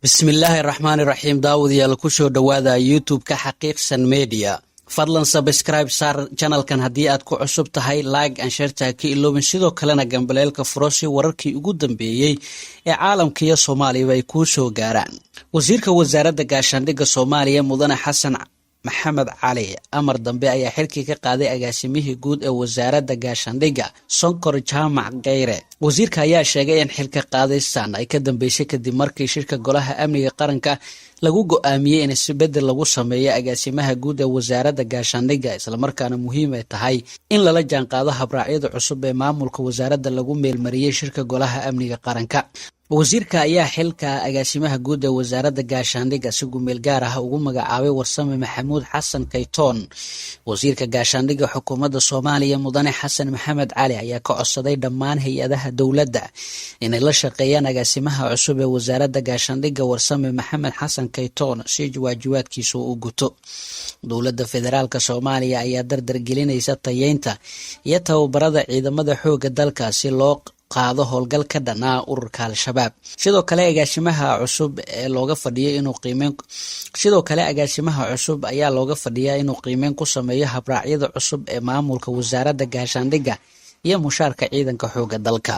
bismillaahi raxmaani raxiim daawadayaal kusoo dhowaada youtube-ka xaqiiqsan media fadlan sabscribe saar janalkan haddii aad ku cusub tahay like and shareta ka iloobin sidoo kalena gambaleelka furo si wararkii ugu dambeeyey ee caalamka iyo soomaaliyaba ay kuu soo gaaraan. wasiirka wasaaradda gaashaandhigga soomaaliya mudane xasan maxamed cali amar dambe ayaa xilkii ka qaaday agaasimihii guud ee wasaaradda gaashaandhigga sonkor jaamac kheyre. wasiirka ayaa sheegay in xilka qaadistan ay ka dambeysay kadib markii shirka golaha amniga qaranka lagu go-aamiyey in isbedel lagu sameeyo agaasimaha guud ee wasaaradda gaashaandhigga islamarkaana muhiim ay tahay in lala jaanqaado habraacyada cusub ee maamulka wasaaradda lagu meelmariyey shirka golaha amniga qaranka. wasiirka ayaa xilka agaasimaha guud ee wasaaradda gaashaandhigga si gumeel gaar ah ugu magacaabay warsame maxamuud xasan kaytoon. wasiirka gaashaandhigga xukuumadda soomaaliya mudane xasan maxamed cali ayaa ka codsaday dhammaan hay-adaha dowladda inay la shaqeeyaan agaasimaha cusub ee wasaaradda gaashaandhigga warsame maxamed xasan kaytoon si waajibaadkiisa u guto. dowladda federaalk soomaaliya ayaa dardar gelinaysa tayeynta iyo tababarada ciidamada xooga dalka si loo qaado howlgal ka dhanaa ururka al-shabaab. sidoo kale agaasimaha cusub ayaa looga fadhiyaa inuu qiimeyn ku sameeyo habraacyada cusub ee maamulka wasaaradda gaashaandhigga iyo mushaarka ciidanka xooga dalka.